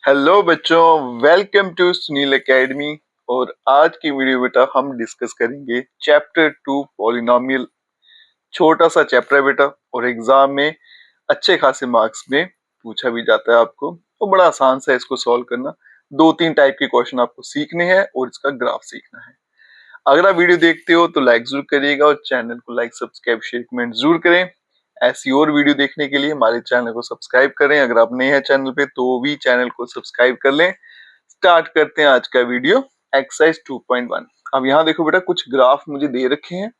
Hello बच्चों, welcome to Sunil academy. और आज की वीडियो बेटा हम डिस्कस करेंगे चैप्टर 2 पॉलिनोमियल। छोटा सा चैप्टर है बेटा और एग्जाम में अच्छे खासे मार्क्स में पूछा भी जाता है आपको। तो बड़ा आसान सा है इसको सॉल्व करना। 2-3 टाइप के क्वेश्चन आपको सीखने हैं और इसका ग्राफ सीखना है। अगर आप वीडियो देखते हो तो लाइक जरूर करिएगा और चैनल को लाइक सब्सक्राइब शेयर कमेंट जरूर करें। ऐसी और वीडियो देखने के लिए हमारे चैनल को सब्सक्राइब करें। अगर आप नए हैं चैनल पे तो भी चैनल को सब्सक्राइब कर लें। स्टार्ट करते हैं आज का वीडियो। एक्सरसाइज 2.1। अब यहाँ देखो बेटा, कुछ ग्राफ मुझे दे रखे हैं।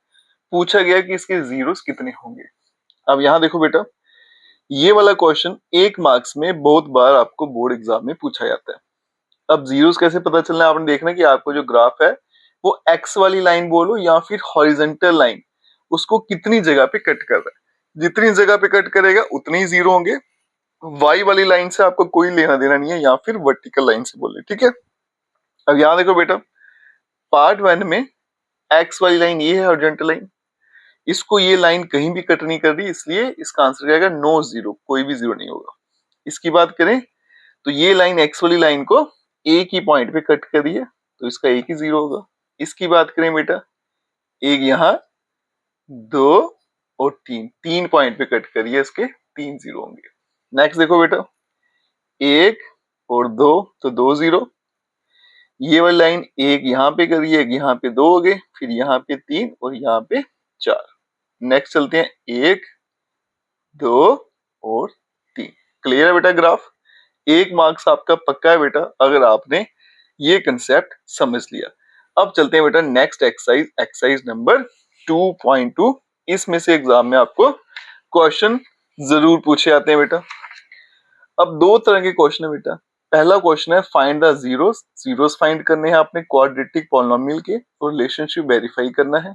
पूछा गया कि इसके जीरोस कितने होंगे। अब यहाँ देखो बेटा, ये वाला क्वेश्चन 1 मार्क्स में बहुत बार आपको बोर्ड एग्जाम में पूछा जाता है। अब जीरोस कैसे पता चलना है, आपने देखना कि आपको जो ग्राफ है वो एक्स वाली लाइन बोलो या फिर हॉरिजेंटल लाइन, उसको कितनी जगह पे कट कर रहा है। जितनी जगह पे कट करेगा उतने ही जीरो होंगे। वाई वाली लाइन से आपको कोई लेना देना नहीं है या फिर वर्टिकल लाइन से बोले, ठीक है। अब यहाँ देखो बेटा, पार्ट 1 में एक्स वाली लाइन ये है हॉरिजॉन्टल लाइन, इसको ये लाइन कहीं भी कट नहीं कर रही, इसलिए इसका आंसर क्या आएगा, नो जीरो, कोई भी जीरो नहीं होगा। इसकी बात करें तो ये लाइन एक्स वाली लाइन को एक ही पॉइंट पे कट कर रही है तो इसका एक ही जीरो होगा। इसकी बात करें बेटा, एक यहाँ, दो और तीन, 3 पॉइंट पे कट करिए, इसके 3 जीरो होंगे। नेक्स्ट देखो बेटा, एक और दो तो 2 जीरो। ये वाली लाइन एक यहाँ पे करिए, एक यहाँ पे, 2 हो गए, फिर यहाँ पे 3 और यहाँ पे 4। नेक्स्ट चलते हैं, 1 2 और 3। क्लियर है बेटा ग्राफ। 1 मार्क्स आपका पक्का है बेटा अगर आपने ये कंसेप्ट समझ लिया। अब चलते हैं बेटा नेक्स्ट एक्सरसाइज, एक्सरसाइज नंबर 2.2। इसमें से एग्जाम में आपको क्वेश्चन जरूर पूछे जाते हैं बेटा। अब 2 तरह के क्वेश्चन है बेटा। पहला क्वेश्चन है find the zeros. Zeros find करने हैं आपने क्वाड्रेटिक पॉलिनोमियल के, और रिलेशनशिप वेरीफाई करना है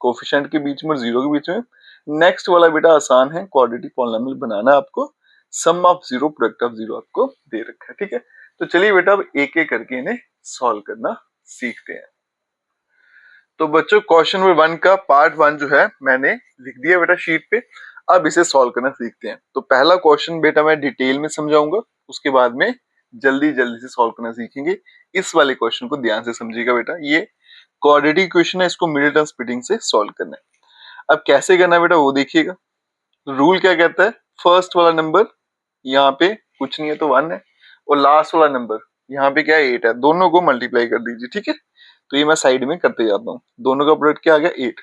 कोफिशिएंट के बीच में और जीरो के बीच में। नेक्स्ट वाला बेटा आसान है, क्वाड्रेटिक पॉलिनोमियल बनाना है आपको। Sum of zero, product of zero आपको दे रखा है, ठीक है। तो चलिए बेटा अब एक एक करके इन्हें सॉल्व करना सीखते हैं। तो बच्चों क्वेश्चन नंबर 1 का पार्ट 1 जो है मैंने लिख दिया बेटा शीट पे। अब इसे सॉल्व करना सीखते हैं। तो पहला क्वेश्चन बेटा मैं डिटेल में समझाऊंगा, उसके बाद में जल्दी जल्दी से सॉल्व करना सीखेंगे। इस वाले क्वेश्चन को ध्यान से समझिएगा बेटा, ये क्वाड्रेटिक क्वेश्चन है, इसको मिडिल टर्म स्प्लिटिंग से सॉल्व करना है। अब कैसे करना है बेटा वो देखिएगा। रूल क्या कहता है, फर्स्ट वाला नंबर यहाँ पे कुछ नहीं है तो 1 है, और लास्ट वाला नंबर यहाँ पे क्या है, 8 है। दोनों को मल्टीप्लाई कर दीजिए, ठीक है। तो ये मैं साइड में करते जाता हूँ। दोनों का प्रोडक्ट क्या आ गया, 8।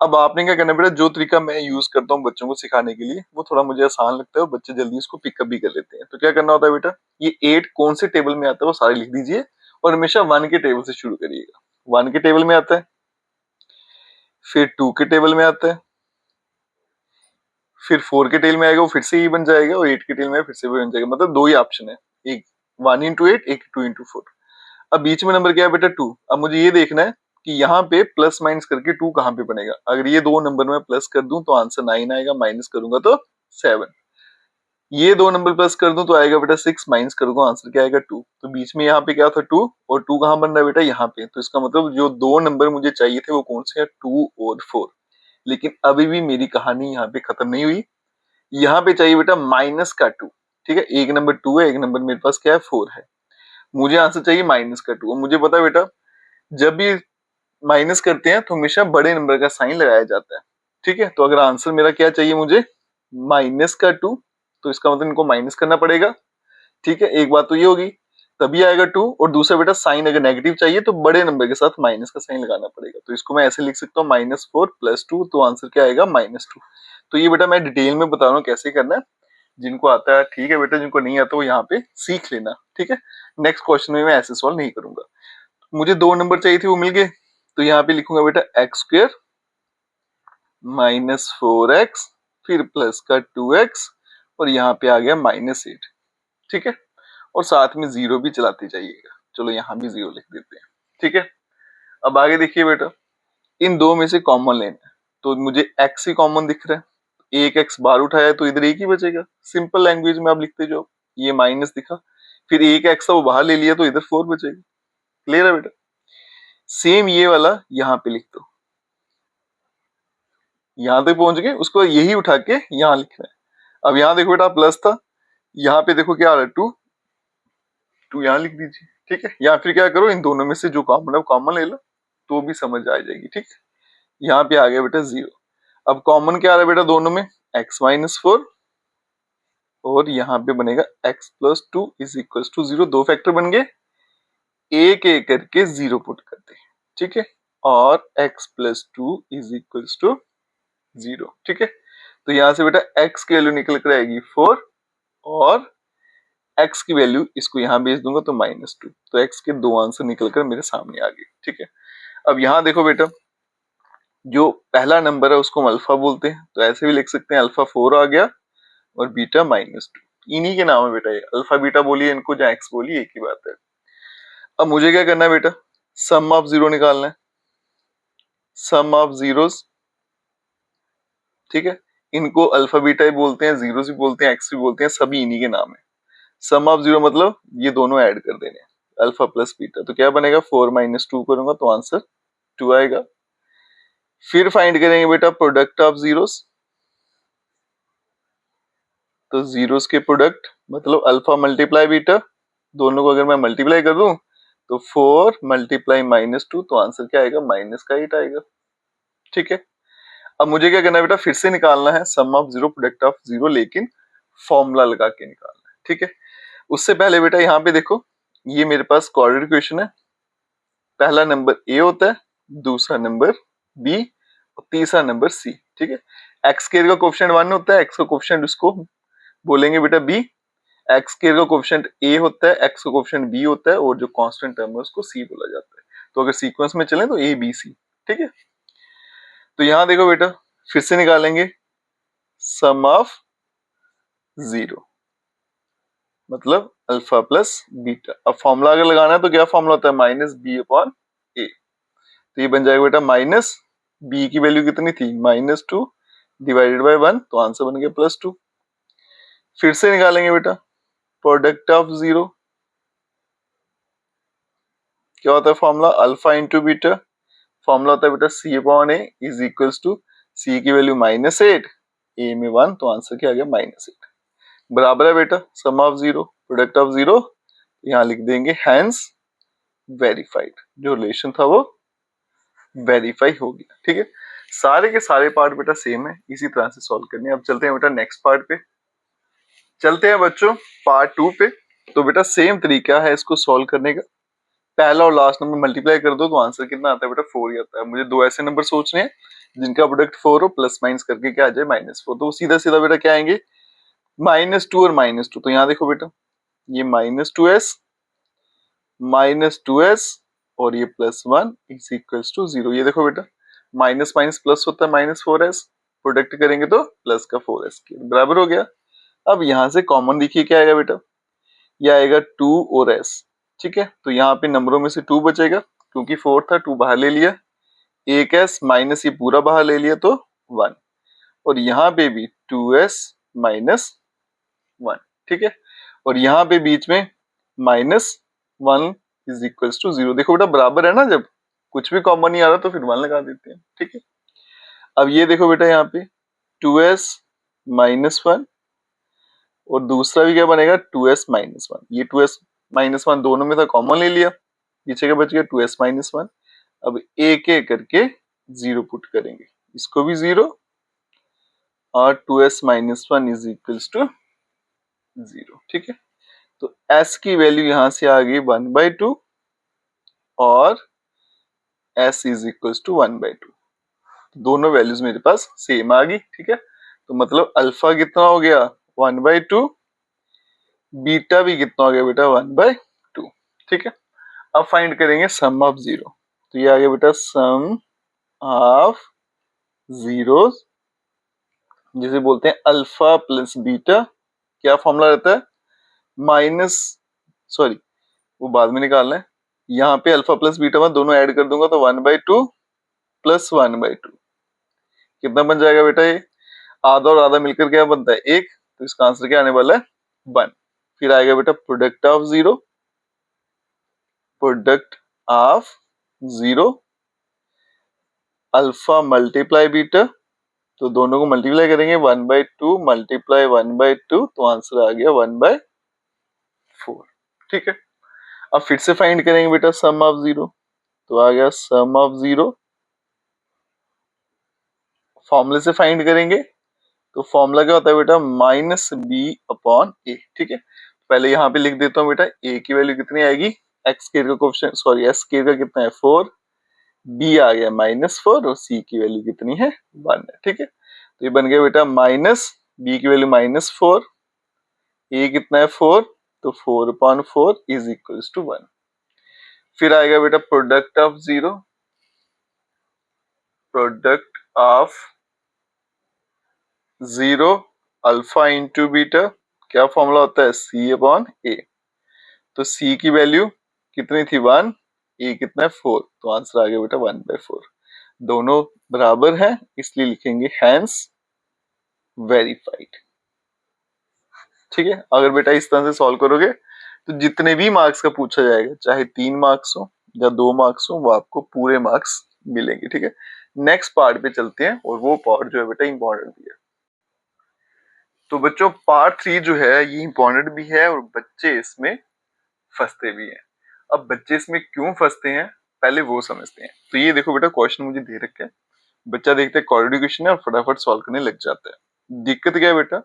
अब आपने क्या करना बेटा, जो तरीका मैं यूज करता हूँ बच्चों को सिखाने के लिए वो थोड़ा मुझे आसान लगता है और बच्चे जल्दी इसको पिकअप भी कर लेते हैं। तो क्या करना होता है बेटा, ये 8 कौन से टेबल में आता है वो सारे लिख दीजिए, और हमेशा 1 के टेबल से शुरू करिएगा। 1 के टेबल में आता है, फिर 2 के टेबल में आता है, फिर 4 के टेबल में आएगा वो फिर से ही बन जाएगा, और 8 के टेबल में फिर से भी बन जाएगा। मतलब 2 ही ऑप्शन है, एक 1 इंटू 8, एक 2 इंटू 4। अब बीच में नंबर क्या है बेटा, 2। अब मुझे ये देखना है कि यहाँ पे प्लस माइनस करके 2 कहाँ पे बनेगा। अगर ये दो नंबर में प्लस कर दूं तो आंसर 9 आएगा, माइनस करूंगा तो 7। ये दो नंबर प्लस कर दूं तो आएगा बेटा 6, माइनस करूंगा आंसर क्या आएगा 2। तो बीच में यहाँ पे क्या था 2, और 2 कहाँ बन रहा है बेटा, यहाँ पे। तो इसका मतलब जो दो नंबर मुझे चाहिए थे वो कौन से हैं, 2 और 4। लेकिन अभी भी मेरी कहानी यहाँ पे खत्म नहीं हुई। यहाँ पे चाहिए बेटा माइनस का 2, ठीक है। एक नंबर 2 है, एक नंबर मेरे पास क्या है, 4 है। मुझे आंसर चाहिए माइनस का 2। मुझे पता है बेटा जब भी माइनस करते हैं तो हमेशा बड़े नंबर का साइन लगाया जाता है, ठीक है। तो अगर आंसर मेरा क्या चाहिए, मुझे माइनस का 2, तो इसका मतलब इनको माइनस करना पड़ेगा, ठीक है। एक बात तो ये होगी, तभी आएगा 2। और दूसरा बेटा साइन अगर नेगेटिव चाहिए तो बड़े नंबर के साथ माइनस का साइन लगाना पड़ेगा। तो इसको मैं ऐसे लिख सकता हूँ -4 + 2, तो आंसर क्या आएगा -2। तो ये बेटा मैं डिटेल में बता रहा हूँ कैसे करना है। जिनको आता है ठीक है बेटा, जिनको नहीं आता वो यहाँ पे सीख लेना, ठीक है। नेक्स्ट क्वेश्चन में मैं ऐसे सॉल्व नहीं करूंगा। मुझे 2 नंबर चाहिए थे, वो मिल गए। तो यहाँ पे लिखूंगा बेटा x² -4x, फिर प्लस का 2x, और यहाँ पे आ गया -8, ठीक है। और साथ में जीरो भी चलाते जाइएगा। चलो यहाँ भी जीरो लिख देते हैं, ठीक है। अब आगे देखिए बेटा, इन दो में से कॉमन लेना है। तो मुझे x ही कॉमन दिख रहा है, एक x बाहर उठाया तो इधर एक ही बचेगा। सिंपल लैंग्वेज में आप लिखते जाओ, ये माइनस दिखा, फिर एक x था वो बाहर ले लिया तो इधर 4 बचेगा। क्लियर है बेटा। सेम ये वाला यहाँ पे लिख दो, यहां तक पहुंच गए, उसको यही उठा के यहाँ लिखना है। अब यहाँ देखो बेटा प्लस था, यहाँ पे देखो क्या आ रहा है 2, 2 यहाँ लिख दीजिए, ठीक है। या फिर क्या करो, इन दोनों में से जो कॉमन है कॉमन ले लो तो भी समझ आ जाएगी, ठीक है। यहाँ पे आ गया बेटा 0। अब कॉमन क्या आ रहा है बेटा दोनों में, x-4 और यहाँ पे बनेगा x+2 इज इक्वल टू 0। दो फैक्टर बन गए, एक एक करके 0 पुट करते हैं, ठीक है। और x+2 इज इक्वल टू 0, ठीक है। तो यहाँ से बेटा x की वैल्यू निकल कर आएगी 4 और x की वैल्यू इसको यहाँ भेज दूंगा तो -2। तो x के दो आंसर निकल कर मेरे सामने आ गए, ठीक है। अब यहाँ देखो बेटा, जो पहला नंबर है उसको हम अल्फा बोलते हैं, तो ऐसे भी लिख सकते हैं अल्फा 4 आ गया और बीटा -2। इन्हीं के नाम है बेटा ये, अल्फा बीटा बोलिए इनको या एक्स बोलिए, एक ही बात है। अब मुझे क्या करना है बेटा, सम ऑफ 0 निकालना है, सम ऑफ जीरोस, ठीक है। इनको अल्फा बीटा भी बोलते हैं, जीरोस भी बोलते हैं, एक्स भी बोलते हैं, सभी इन्हीं के नाम है। सम ऑफ 0 मतलब ये दोनों ऐड कर देने, अल्फा प्लस बीटा, तो क्या बनेगा 4 - 2 करूंगा तो आंसर 2 आएगा। फिर फाइंड करेंगे बेटा प्रोडक्ट ऑफ जीरोस, तो जीरोस के प्रोडक्ट मतलब अल्फा मल्टीप्लाई बीटा, दोनों को अगर मैं मल्टीप्लाई कर दूं तो 4 मल्टीप्लाई -2, तो आंसर क्या आएगा, -8 आएगा, ठीक है। अब मुझे क्या करना है बेटा, फिर से निकालना है सम ऑफ 0 प्रोडक्ट ऑफ 0, लेकिन फॉर्मूला लगा के निकालना है, ठीक है। उससे पहले बेटा यहाँ पे देखो, ये मेरे पास क्वाड्रेटिक इक्वेशन है, पहला नंबर ए होता है, दूसरा नंबर बी और तीसरा नंबर सी, ठीक है। एक्स स्क्वायर का कोएफिशिएंट 1 होता है, एक्स का कोएफिशिएंट उसको बोलेंगे बेटा बी, एक्स स्क्वायर का कोएफिशिएंट ए होता है, एक्स का कोएफिशिएंट बी होता है और जो कांस्टेंट टर्म है उसको सी बोला जाता है। तो अगर सीक्वेंस में चले तो ए बी सी, ठीक है। तो यहाँ देखो बेटा, फिर से निकालेंगे सम ऑफ 0 मतलब अल्फा प्लस बीटा। अब फॉर्मूला अगर लगाना है तो क्या फॉर्मूला होता है, -b/a। तो ये बन जाएगा बेटा माइनस बी की वैल्यू कितनी थी, -2 डिवाइडेड बाय 1, तो आंसर बन गया +2। फिर से निकालेंगे बेटा प्रोडक्ट ऑफ 0, क्या होता है formula, alpha into beta, formula होता है बेटा c/a is equals to c की वैल्यू -8, a में 1, तो आंसर क्या आ गया -8। बराबर है बेटा सम ऑफ 0 प्रोडक्ट ऑफ 0, यहाँ लिख देंगे हैंस वेरीफाइड, जो रिलेशन था वो वेरीफाई हो गया, ठीक है। सारे के सारे पार्ट बेटा सेम है, इसी तरह से सॉल्व करने हैं। अब चलते हैं बेटा नेक्स्ट पार्ट पे, चलते हैं बच्चों पार्ट 2 पे। तो बेटा सेम तरीका है इसको सॉल्व करने का, पहला और लास्ट नंबर मल्टीप्लाई कर दो तो आंसर कितना आता है बेटा 4 ही आता है। मुझे दो ऐसे नंबर सोचने हैं जिनका प्रोडक्ट 4 हो, प्लस माइनस करके क्या आ जाए -4, तो सीधा सीधा बेटा क्या आएंगे -2 और -2। तो यहाँ देखो बेटा, ये -2s और ये +1 इज इक्वल्स टू 0। ये देखो बेटा माइनस माइनस प्लस होता है -4s, प्रोडक्ट करेंगे तो प्लस का 4s बराबर हो गया। अब यहाँ से कॉमन देखिए क्या आएगा बेटा, ये आएगा 2 और s, ठीक है। तो यहाँ पे नंबरों में से 2 बचेगा, क्योंकि 4 था 2 बाहर ले लिया, एक s माइनस ये पूरा बाहर ले लिया तो 1, और यहाँ पे भी 2s -1, ठीक है। और यहाँ पे बीच में -1 इज इक्वल्स टू 0। देखो बेटा बराबर है ना, जब कुछ भी कॉमन नहीं आ रहा तो फिर 1 लगा देते हैं, ठीक है। अब ये देखो बेटा यहाँ पे 2s -1 और दूसरा भी क्या बनेगा 2s -1, ये 2s -1 दोनों में था कॉमन ले लिया, पीछे का बच गया 2s -1। अब एक एक करके 0 पुट करेंगे, इसको भी 0 और 2s -1 इज इक्वल्स टू 0, ठीक है। तो s की वैल्यू यहां से आ गई 1/2 और s इज इक्वल्स टू 1/2, दोनों वैल्यूज मेरे पास सेम आ गई, ठीक है। तो मतलब अल्फा कितना हो गया 1/2, बीटा भी कितना हो गया बेटा 1/2, ठीक है। अब फाइंड करेंगे सम ऑफ 0, तो ये आ गया बेटा सम ऑफ जीरोस, जिसे बोलते हैं अल्फा प्लस बीटा। क्या फॉर्मूला रहता है, माइनस, सॉरी वो बाद में निकालना है, यहाँ पे अल्फा प्लस बीटा में दोनों ऐड कर दूंगा तो 1/2 प्लस 1/2 कितना बन जाएगा बेटा, ये आधा और आधा मिलकर क्या बनता है 1, तो इसका आंसर क्या आने वाला है 1। फिर आएगा बेटा product of 0, product of 0 alpha multiply beta, तो दोनों को मल्टीप्लाई करेंगे 1/2 मल्टीप्लाई 1/2, तो आंसर आ गया 1/4, ठीक है। अब फिर से फाइंड करेंगे बेटा सम ऑफ जीरो, तो आ गया सम ऑफ जीरो, फॉर्मूले से फाइंड करेंगे तो फॉर्मूला क्या होता है बेटा माइनस बी अपॉन ए। ठीक है, पहले यहाँ पे लिख देता हूँ बेटा ए की वैल्यू कितनी आएगी, एक्स स्क्वायर का कोएफिशिएंट सॉरी एस स्क्वायर का कितना है 4, बी आ गया -4 और सी की वैल्यू कितनी है 1 है। ठीक है, तो ये बन गया बेटा माइनस बी की वैल्यू -4, ए कितना है 4, तो 4/4 इज इक्वल्स टू 1। फिर आएगा बेटा product of zero, product of zero alpha into beta, क्या फॉर्मूला होता है सी अपॉन ए। तो सी की वैल्यू कितनी थी 1, ए कितना है 4, तो आंसर आ गया बेटा 1/4। दोनों बराबर है इसलिए लिखेंगे हैंस वेरीफाइड। ठीक है, अगर बेटा इस तरह से सॉल्व करोगे तो जितने भी मार्क्स का पूछा जाएगा, चाहे 3 मार्क्स हो या 2 मार्क्स हो, वो आपको पूरे मार्क्स मिलेंगे। ठीक है, नेक्स्ट पार्ट पे चलते हैं और वो पार्ट जो है बेटा इंपॉर्टेंट भी है। तो बच्चों पार्ट 3 जो है ये इंपॉर्टेंट भी है और बच्चे इसमें फंसते भी हैं। अब बच्चे इसमें क्यों फंसते हैं पहले वो समझते हैं। तो ये देखो बेटा क्वेश्चन मुझे दे रखे है, बच्चा देखते है क्वाड्रेटिक इक्वेशन है और फटाफट सॉल्व करने लग जाता है। दिक्कत क्या है बेटा,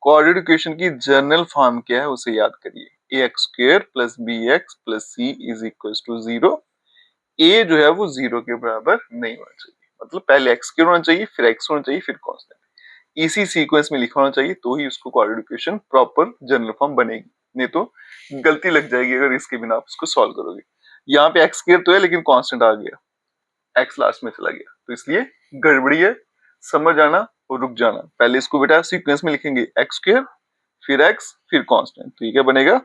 क्वाड्रेटिक इक्वेशन की जनरल फॉर्म क्या है उसे याद करिए, A X square plus B X plus C is equal to 0। A जो है वो 0 के बराबर नहीं होना चाहिए, मतलब पहले एक्स स्क्वायर होना चाहिए, फिर एक्स होना चाहिए, फिर कांस्टेंट, इसी सीक्वेंस में लिखा होना चाहिए, तो ही उसको quadratic equation proper general form बनेगी। नहीं तो गलती लग जाएगी अगर इसके बिना आप उसको सॉल्व करोगे। यहाँ पे एक्स स्क्वायर तो है लेकिन कांस्टेंट आ गया, एक्स लास्ट में चला गया, तो इसलिए गड़बड़ी है, समझ आना और रुक जाना। पहले इसको बेटा सीक्वेंस में लिखेंगे एक्स स्क्वायर फिर एक्स फिर कांस्टेंट, तो ये क्या बनेगा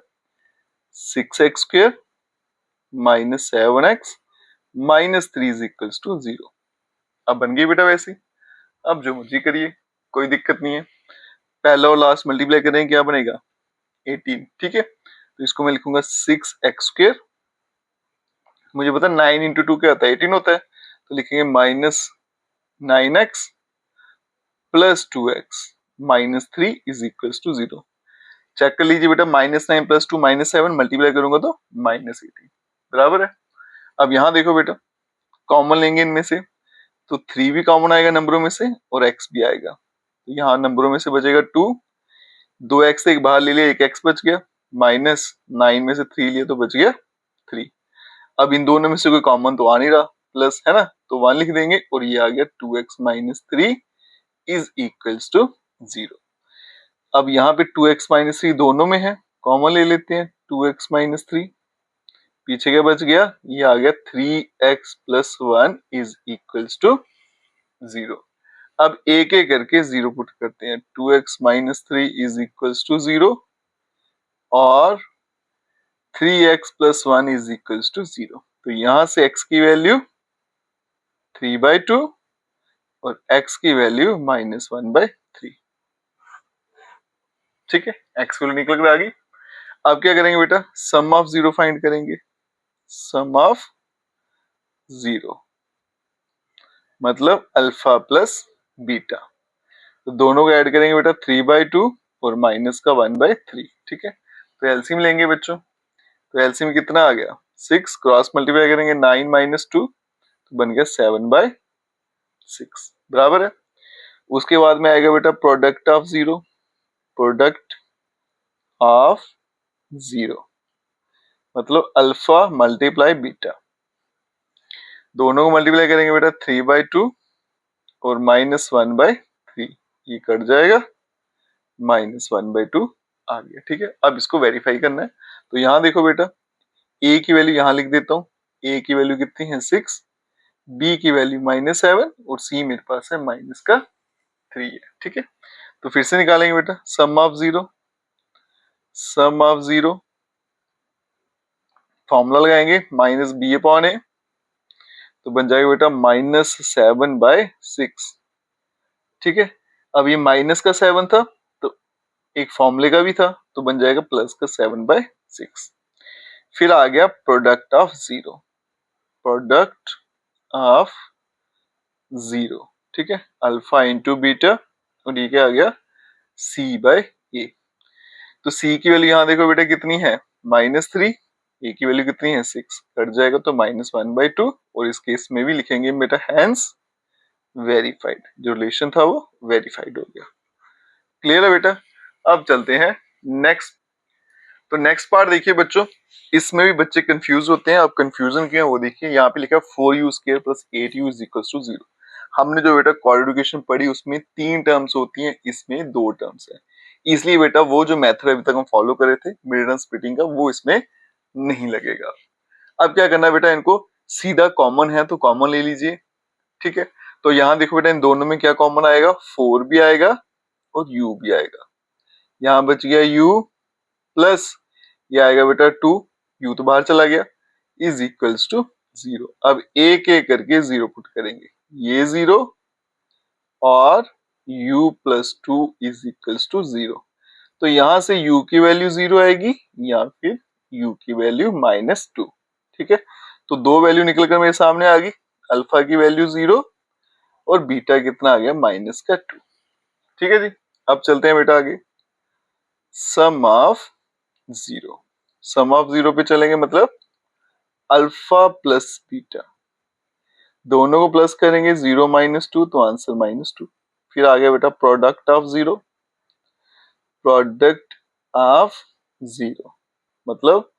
6x square minus 7x minus 3 is equals to 0। अब बन गई बेटा वैसी, अब जो मर्जी करिए कोई दिक्कत नहीं है। पहला और लास्ट मल्टीप्लाई करेंगे क्या बनेगा 18। ठीक है, तो इसको मैं लिखूंगा 6x स्क्वायर, मुझे पता 9 इंटू 2 क्या होता है 18 होता है, तो लिखेंगे -9x plus 2x minus 3 is equals to 0। Check कर लीजिए बेटा -9 प्लस 2 -7 मल्टीप्लाई करूंगा तो -18 बराबर है। अब यहाँ देखो बेटा कॉमन लेंगे इनमें से, तो 3 भी कॉमन आएगा नंबरों में से और x भी आएगा, तो यहाँ नंबरों में से बचेगा 2, 2x से एक बाहर ले लिया, एक x बच गया, -9 में से 3 लिया तो बच गया 3। अब इन दोनों में से कोई कॉमन तो आ नहीं रहा, प्लस है ना, तो 1 लिख देंगे और ये आ गया 2x minus 3 is equals to 0। अब यहाँ पे 2x माइनस 3 दोनों में है, कॉमन ले लेते हैं 2x माइनस 3, पीछे क्या बच गया, ये आ गया 3x plus 1 is equals to 0। अब एक एक करके 0 पुट करते हैं, 2x minus 3 is equals to 0 और 3x plus 1 is equals to 0। तो यहां से x की वैल्यू 3/2 और x की वैल्यू -1/3। ठीक है, x की वैल्यू निकल कर आ गई। अब क्या करेंगे बेटा सम ऑफ 0 फाइंड करेंगे, सम ऑफ 0 मतलब अल्फा प्लस बीटा, तो दोनों को ऐड करेंगे बेटा 3/2 और माइनस का 1/3। ठीक है, तो एलसीएम लेंगे बच्चों, तो एलसीएम कितना आ गया 6, क्रॉस मल्टीप्लाई करेंगे 9 माइनस 2 तो बन गया 7/6 बराबर है। उसके बाद में आएगा बेटा प्रोडक्ट ऑफ 0, प्रोडक्ट ऑफ 0 मतलब अल्फा मल्टीप्लाई बीटा, दोनों को मल्टीप्लाई करेंगे बेटा 3/2 और -1/3, ये कट जाएगा -1/2 आ गया। ठीक है, अब इसको वेरीफाई करना है, तो यहाँ देखो बेटा a की वैल्यू यहाँ लिख देता हूँ, a की वैल्यू कितनी है 6, b की वैल्यू -7 और c मेरे पास है -3 है। ठीक है, तो फिर से निकालेंगे बेटा sum of 0, sum of 0 formula लगाएंगे -b/a, तो बन जाएगा बेटा -7/6। ठीक है, अब ये माइनस का 7 था तो एक फॉर्मूले का भी था, तो बन जाएगा प्लस का 7/6। फिर आ गया प्रोडक्ट ऑफ 0, प्रोडक्ट ऑफ 0। ठीक है, अल्फा इंटू बीटा और ये क्या आ गया c/a, तो c की वैल्यू यहाँ देखो बेटा कितनी है -3 ए की वैल्यू कितनी है 6, कट जाएगा तो -1/2 और इस केस में भी लिखेंगे बेटा हैंस वेरीफाइड, जो रिलेशन था वो वेरीफाइड हो गया। क्लियर है बेटा। अब चलते हैं नेक्स्ट। तो नेक्स्ट पार्ट देखिए बच्चों, इसमें भी बच्चे कंफ्यूज होते हैं। अब कंफ्यूजन क्या है वो देखिए, यहाँ पे लिखा है 4u² + 8u = 0। हमने जो बेटा क्वाड्रेटिक इक्वेशन पढ़ी उसमें 3 टर्म्स होती हैं, इसमें 2 टर्म्स है, इसलिए बेटा वो जो मेथड अभी तक हम फॉलो कर रहे थे मिड टर्म स्प्लिटिंग का, वो इसमें नहीं लगेगा। अब क्या करना है बेटा, इनको सीधा कॉमन है तो कॉमन ले लीजिए, ठीक है। तो यहाँ देखो बेटा इन दोनों में क्या कॉमन आएगा, 4 भी आएगा और u भी आएगा। यहाँ बच गया u प्लस ये आएगा बेटा 2, u तो बाहर चला गया, इज इक्वल्स टू 0। अब एक एक करके 0 पुट करेंगे, ये 0 और u + 2 इज इक्वल्स टू 0। तो यहां से u की वैल्यू 0 आएगी या फिर u की वैल्यू -2, ठीक है। तो दो वैल्यू निकलकर मेरे सामने आ गई, अल्फा की वैल्यू 0 और बीटा कितना आ गया -2, ठीक है जी। अब चलते हैं बेटा आगे, सम ऑफ 0। सम ऑफ 0 पे चलेंगे, मतलब अल्फा प्लस बीटा, दोनों को प्लस करेंगे 0 - 2 तो आंसर -2। फिर आ गया बेटा प्रोडक्ट ऑफ 0, प्रोडक्ट ऑफ 0 मतलब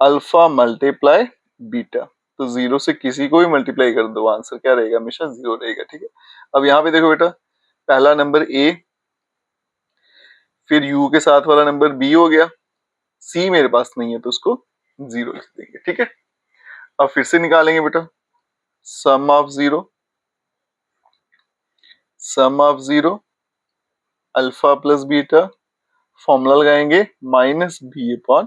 अल्फा मल्टीप्लाई बीटा, तो 0 से किसी को भी मल्टीप्लाई कर दो आंसर क्या रहेगा, हमेशा 0 रहेगा, ठीक है। अब यहाँ पे देखो बेटा, पहला नंबर a, फिर u के साथ वाला नंबर b हो गया, c मेरे पास नहीं है तो उसको 0 लिख देंगे, ठीक है। अब फिर से निकालेंगे बेटा sum of 0, sum of 0 alpha plus beta, formula लगाएंगे -b/a,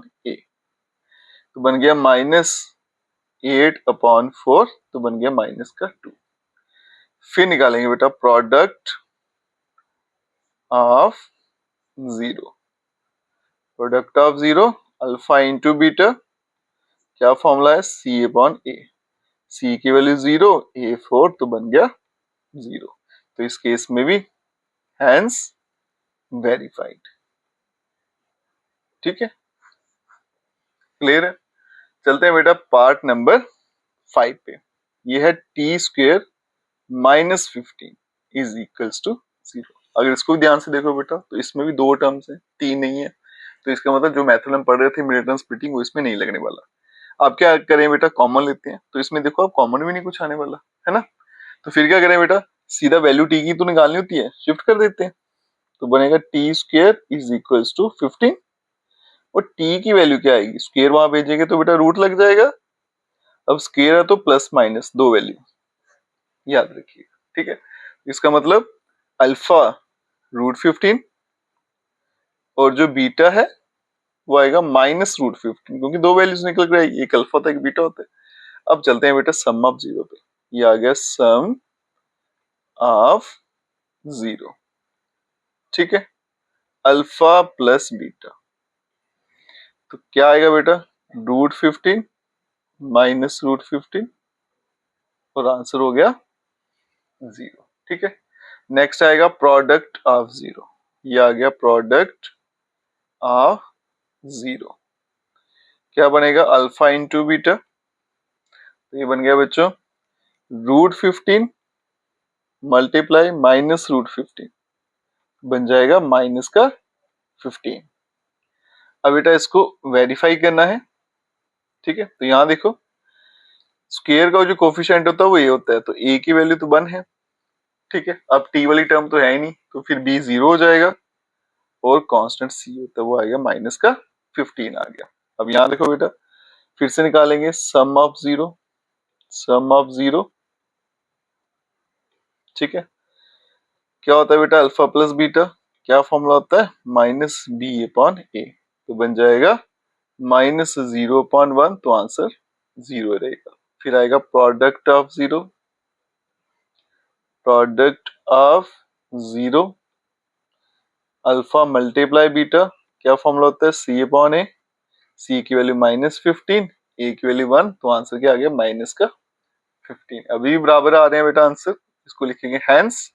तो बन गया -8/4, तो बन गया -2। फिर निकालेंगे बेटा product of 0, product of 0 alpha into beta, क्या फॉर्मूला है c/a, c की वैल्यू 0, a 4, तो बन गया 0। तो इस केस में भी हैंस वेरीफाइड, ठीक है, क्लियर है। चलते हैं बेटा पार्ट नंबर 5 पे। ये है t² -15 इज इक्वल्स टू 0। अगर इसको ध्यान से देखो बेटा तो इसमें भी 2 टर्म्स हैं, 3 नहीं है, तो इसका मतलब जो मेथड हम पढ़ रहे थे मिड टर्म स्प्लिटिंग वो इसमें नहीं लगने वाला। अब क्या करें बेटा, कॉमन लेते हैं, तो इसमें देखो अब कॉमन भी नहीं कुछ आने वाला है ना, तो फिर क्या करें बेटा, सीधा वैल्यू t की तो निकालनी होती है, शिफ्ट कर देते हैं, तो बनेगा t² इज इक्वल्स टू 15 और t की वैल्यू क्या आएगी, स्क्वायर वहां भेजेंगे तो बेटा रूट लग जाएगा। अब स्क्वायर है तो प्लस माइनस दो वैल्यू याद रखिए, ठीक है। इसका मतलब अल्फा √15 और जो बीटा है वो आएगा -√15, क्योंकि दो वैल्यूज निकल कर आएगी, एक अल्फा था एक बीटा होता है। अब चलते हैं बेटा सम ऑफ 0 पे, ये आ गया सम ऑफ 0, ठीक है, अल्फा प्लस बीटा, तो क्या आएगा बेटा √15 -√15 और आंसर हो गया 0, ठीक है। नेक्स्ट आएगा प्रोडक्ट ऑफ 0, ये आ गया प्रोडक्ट ऑफ 0, क्या बनेगा अल्फा इंटू बीटा, तो ये बन गया बच्चों √15 मल्टीप्लाई -√15, बन जाएगा -15। अब बेटा इसको वेरीफाई करना है, ठीक है। तो यहाँ देखो स्क्वायर का जो कोफिशिएंट होता है वो ये होता है, तो a की वैल्यू तो 1 है, ठीक है। अब t वाली टर्म तो है ही नहीं, तो फिर b 0 हो जाएगा और कांस्टेंट c होता है वो आएगा -15 आ गया। अब यहाँ देखो बेटा फिर से निकालेंगे सम ऑफ 0, सम ऑफ 0, ठीक है, क्या होता है बेटा अल्फा प्लस बीटा, क्या फॉर्मूला होता है -b/a, तो बन जाएगा -0/1, तो आंसर 0 रहेगा। फिर आएगा product of 0, product of 0 alpha multiply beta, क्या फॉर्मूला होता है c/a, c की वैल्यू -15, a की वैल्यू 1, तो आंसर क्या आ गया -15। अभी भी बराबर आ रहे हैं बेटा आंसर, इसको लिखेंगे हैंस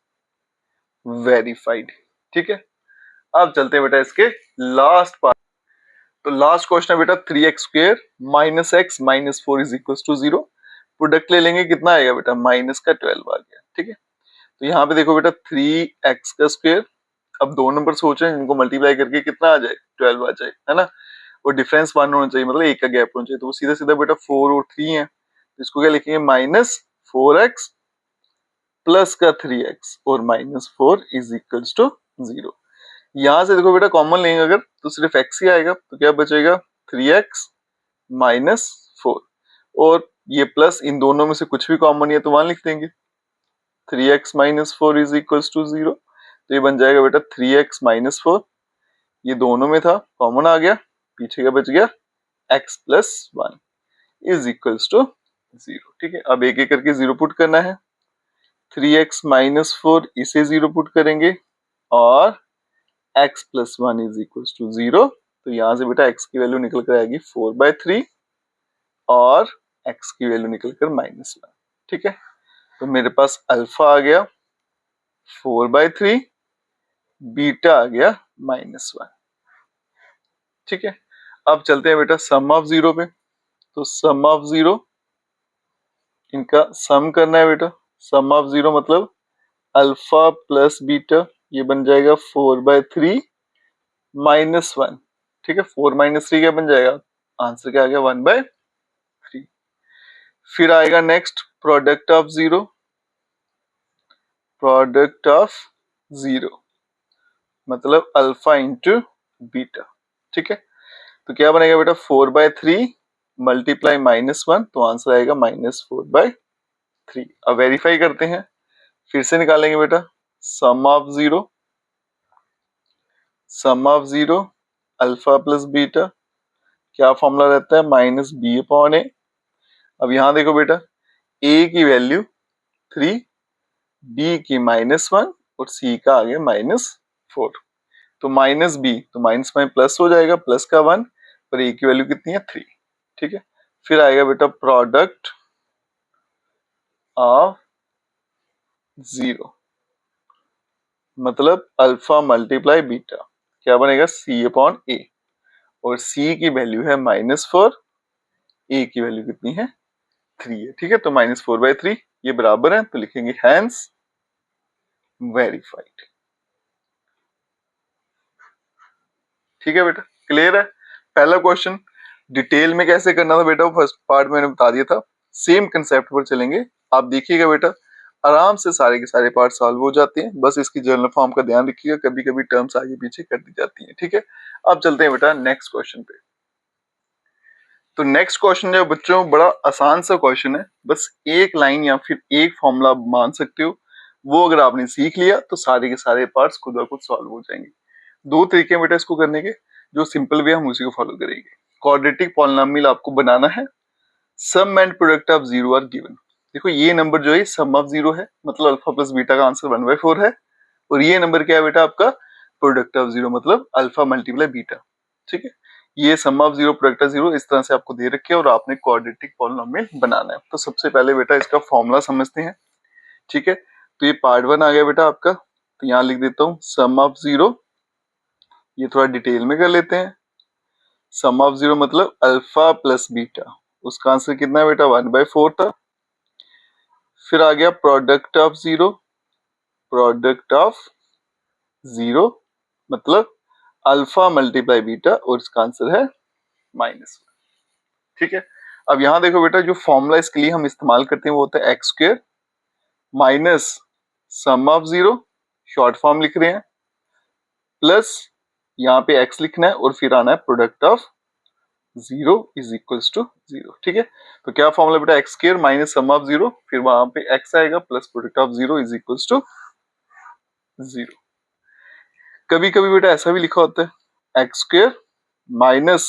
वेरीफाइड, ठीक है। अब चलते हैं बेटा इसके लास्ट पार्ट। तो लास्ट क्वेश्चन है बेटा 3x² minus x minus 4 is equal to 0। Product ले लेंगे, कितना आएगा बेटा, माइनस का 12 आ गया। ठीक है, तो यहाँ पे देखो बेटा 3x², अब दो नंबर सोच रहे हैं जिनको मल्टीप्लाई करके कितना आ जाए, 12 आ जाए, है ना। और डिफरेंस 1 होना चाहिए, मतलब एक का गैप होना चाहिए, तो वो सीधा सीधा बेटा 4 और 3 है, तो इसको क्या लिखेंगे, माइनस 4x प्लस का 3x और माइनस 4 इज इक्वल टू 0। यहां से देखो बेटा कॉमन लेंगे अगर तो सिर्फ x ही आएगा, तो क्या बचेगा 3x माइनस 4, और ये प्लस इन दोनों में से कुछ भी कॉमन है तो वहां लिख देंगे 3x minus 4 is equal to 0। तो ये बन जाएगा बेटा 3x माइनस 4, ये दोनों में था, कॉमन आ गया, पीछे का बच गया x plus 1 is equal to 0। ठीक है, अब एक एक करके 0 पुट करना है, 3x माइनस 4 इसे 0 पुट करेंगे और x plus 1 is equal to 0। तो यहां से बेटा x की वैल्यू निकल कर आएगी 4/3 और x की वैल्यू निकल कर -1। ठीक है, तो मेरे पास अल्फा आ गया 4/3, बीटा आ गया -1। ठीक है, अब चलते हैं बेटा सम ऑफ 0 पे। तो सम ऑफ 0, इनका सम करना है बेटा। सम ऑफ 0 मतलब अल्फा प्लस बीटा, ये बन जाएगा 4/3 -1। ठीक है, 4 - 3 क्या बन जाएगा, आंसर क्या आ गया 1/3। फिर आएगा next product of 0, product of 0 मतलब अल्फा इंटू बीटा। ठीक है, तो क्या बनेगा बेटा 4/3 मल्टीप्लाई -1, तो आंसर आएगा -4/3। अब वेरीफाई करते हैं, फिर से निकालेंगे बेटा sum of 0, sum of 0 alpha plus beta, क्या फॉर्मूला रहता है, -b/a। अब यहां देखो बेटा a की वैल्यू 3, b की -1 और c का आ गया -4। तो -b तो माइनस में प्लस हो जाएगा, प्लस का 1, और a की वैल्यू कितनी है 3। ठीक है, फिर आएगा बेटा प्रोडक्ट ऑफ 0 मतलब अल्फा मल्टीप्लाई बीटा, क्या बनेगा c/a, और c की वैल्यू है -4, a की वैल्यू कितनी है 3 है। ठीक है, तो -4/3 ये बराबर है, तो लिखेंगे हैंस वेरीफाइड। ठीक है बेटा, क्लियर है। पहला क्वेश्चन डिटेल में कैसे करना था बेटा, फर्स्ट पार्ट मैंने बता दिया था, सेम कंसेप्ट पर चलेंगे। आप देखिएगा बेटा आराम से सारे के सारे पार्ट सॉल्व हो जाते हैं, बस इसकी जनरल फॉर्म का ध्यान रखिएगा, कभी कभी टर्म्स आगे पीछे कर दी जाती हैं। ठीक है, अब चलते हैं बेटा नेक्स्ट क्वेश्चन पे। तो नेक्स्ट क्वेश्चन जो बच्चों बड़ा आसान सा क्वेश्चन है, बस एक लाइन या फिर एक फॉर्मूला मान सकते हो, वो अगर आपने सीख लिया तो सारे के सारे पार्ट्स खुद ब खुद सॉल्व हो जाएंगे। दो तरीके हैं बेटा इसको करने के, जो सिंपल वे हम उसी को फॉलो करेंगे। क्वाड्रेटिक पॉलिनोमियल आपको बनाना है, sum and product of 0 are given. देखो ये नंबर जो है सम ऑफ 0 है, मतलब अल्फा प्लस बीटा का आंसर 1/4 है, और ये नंबर क्या है बेटा आपका प्रोडक्ट ऑफ 0 मतलब अल्फा मल्टीप्लाई बीटा। ठीक है, ये सम ऑफ 0 प्रोडक्ट ऑफ 0 इस तरह से आपको दे रखे है और आपने क्वाड्रेटिक पॉलिनोमियल बनाना है। तो सबसे पहले बेटा इसका फॉर्मूला समझते हैं। ठीक है, तो ये पार्ट 1 आ गया बेटा आपका, तो यहाँ लिख देता हूँ सम ऑफ 0, ये थोड़ा डिटेल में कर लेते हैं। सम ऑफ 0 मतलब अल्फा प्लस बीटा, उसका आंसर कितना है बेटा 1/4 था। फिर आ गया प्रोडक्ट ऑफ 0, प्रोडक्ट ऑफ 0 मतलब अल्फा मल्टीप्लाई बीटा, और इसका आंसर है -1। ठीक है, अब यहां देखो बेटा जो फॉर्मूला इसके लिए हम इस्तेमाल करते हैं वो होता है x² minus sum of 0, short form लिख रहे हैं, प्लस यहाँ पे x लिखना है और फिर आना है product of 0 is equals to 0। ठीक है, तो क्या फॉर्मूला बेटा x² माइनस सम ऑफ 0, फिर वहां पे x आएगा plus product of 0 is equals to 0। कभी कभी बेटा ऐसा भी लिखा होता है x² minus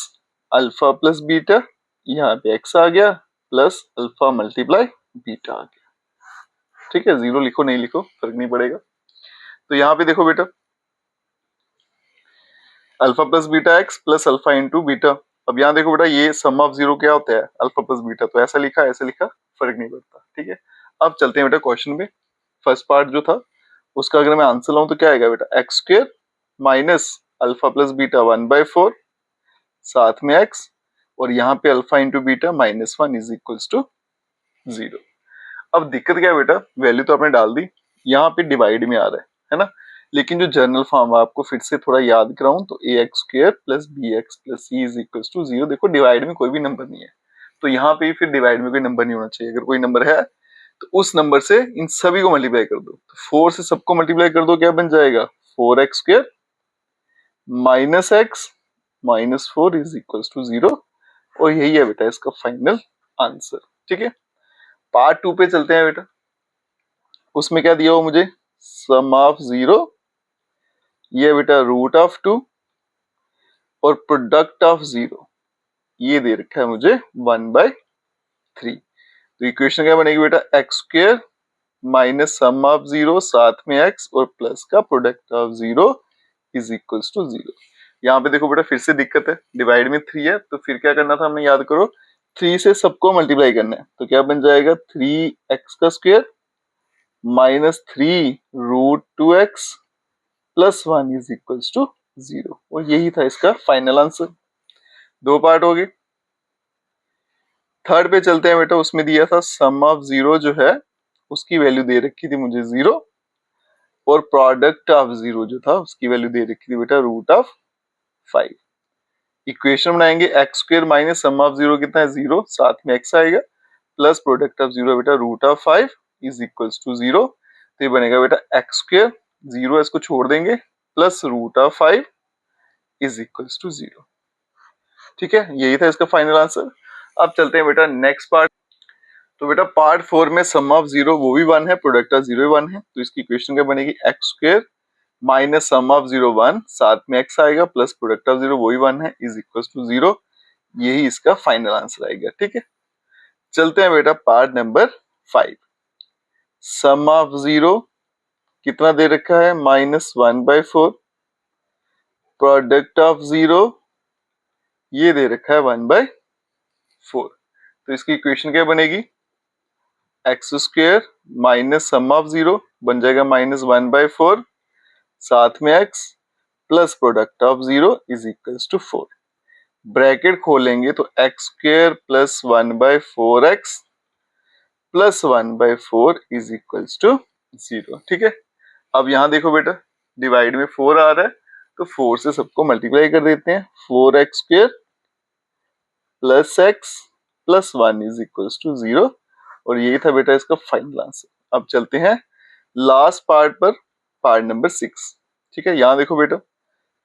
alpha plus beta, यहाँ पे x आ गया प्लस अल्फा मल्टीप्लाई बीटा आ गया। ठीक है, 0 लिखो नहीं लिखो फर्क नहीं पड़ेगा। तो यहाँ पे देखो बेटा alpha plus beta x plus alpha into beta. अब यहाँ देखो बेटा ये सम ऑफ 0 क्या होता है अल्फा प्लस बीटा, तो ऐसा लिखा ऐसा लिखा फर्क नहीं पड़ता। ठीक है, अब चलते हैं बेटा क्वेश्चन में। फर्स्ट पार्ट जो था उसका अगर मैं आंसर लाऊं तो क्या आएगा बेटा x² minus alpha plus beta 1/4 साथ में एक्स, और यहाँ पे alpha into beta -1 is equals to 0। अब दिक्कत क्या है बेटा, वैल्यू तो आपने डाल दी, यहाँ पे डिवाइड में आ रहा है ना, लेकिन जो जनरल फॉर्म आपको फिर से थोड़ा याद कराऊं तो ax² plus bx plus c is equals to 0। देखो डिवाइड में कोई भी नंबर नहीं है, तो यहाँ पे फिर डिवाइड में कोई नंबर नहीं होना चाहिए। अगर कोई नंबर है तो उस नंबर से इन सभी को मल्टीप्लाई कर दो, तो 4 से सबको मल्टीप्लाई कर दो, क्या बन जाएगा 4x² minus x minus 4 is equals to 0। और यही है बेटा इसका फाइनल आंसर। ठीक है, पार्ट 2 पे चलते हैं बेटा। उसमें क्या दिया हो मुझे, सम ऑफ 0, ये बेटा रूट ऑफ 2 और प्रोडक्ट ऑफ 0 ये दे रखा है मुझे 1/3। तो इक्वेशन क्या बनेगी बेटा, x² माइनस सम ऑफ 0 साथ में x और प्लस का product of 0 is equals to 0। यहाँ पे देखो बेटा फिर से दिक्कत है, डिवाइड में 3 है, तो फिर क्या करना था हमें, याद करो 3 से सबको मल्टीप्लाई करना है, तो क्या बन जाएगा 3x² minus 3 root 2x plus 1 is equals to 0। और यही था इसका फाइनल आंसर। 2 पार्ट हो गए। थर्ड पे चलते हैं बेटा। उसमें दिया था सम ऑफ 0 जो है उसकी वैल्यू दे रखी थी मुझे 0, और प्रोडक्ट ऑफ 0 जो था उसकी वैल्यू दे रखी थी बेटा रूट ऑफ 5। इक्वेशन बनाएंगे x² माइनस सम ऑफ 0 कितना है 0, साथ में x आएगा, प्लस प्रोडक्ट ऑफ 0 बेटा root of 5 is equals to 0। तो ये बनेगा बेटा x², 0 इसको छोड़ देंगे, plus root of 5 is equals to 0। ठीक है, यही था इसका फाइनल आंसर। अब चलते हैं बेटा नेक्स्ट पार्ट। तो बेटा पार्ट 4 में सम ऑफ 0 वो भी 1 है, प्रोडक्ट ऑफ 0 1 है, तो इसकी इक्वेशन क्या बनेगी, x² माइनस सम ऑफ 0 1, साथ में x आएगा, प्लस प्रोडक्ट ऑफ 0 वो भी 1 है इज इक्वल्स टू 0। यही इसका फाइनल आंसर आएगा। ठीक है, चलते हैं बेटा पार्ट नंबर 5। सम ऑफ 0 कितना दे रखा है, -1/4, प्रोडक्ट ऑफ 0 ये दे रखा है 1/4। तो इसकी इक्वेशन क्या बनेगी, x² माइनस सम ऑफ 0 बन जाएगा -1/4, साथ में x plus product of 0 is equals to 4। Bracket खोलेंगे तो x² plus 1/4x plus 1/4 is equals to 0। ठीक है, अब यहाँ देखो बेटा डिवाइड में 4 आ रहा है, तो 4 से सबको मल्टीप्लाई कर देते हैं, 4x² plus x plus 1 is equals to 0। और यही था बेटा इसका फाइनल आंसर। अब चलते हैं लास्ट पार्ट पर, पार्ट नंबर 6। ठीक है, यहाँ देखो बेटा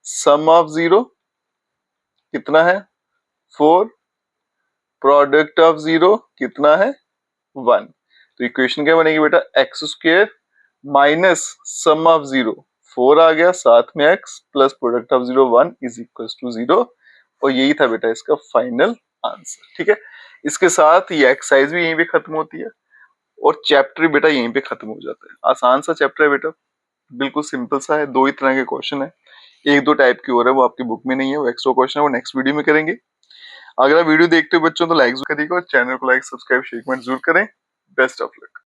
सम ऑफ 0 कितना है 4, प्रोडक्ट ऑफ 0 कितना है 1। तो इक्वेशन क्या बनेगी बेटा, x² माइनस सम ऑफ 0 4 आ गया, साथ में x plus product of 0 1 is equals to 0। और यही था बेटा इसका फाइनल आंसर। ठीक है, इसके साथ ये एक्सरसाइज भी यहीं पे खत्म होती है और चैप्टर बेटा यहीं पे खत्म हो जाता है। आसान सा चैप्टर है बेटा, बिल्कुल सिंपल सा है, 2 ही तरह के क्वेश्चन है, 1-2 टाइप की और है, वो आपकी बुक में नहीं है, वो एक्स्ट्रा क्वेश्चन है, वो नेक्स्ट वीडियो में करेंगे। अगर आप वीडियो देखते हो बच्चों तो लाइक जरूर करिएगा और चैनल को लाइक सब्सक्राइब शेयर कमेंट जरूर करें। Best of luck.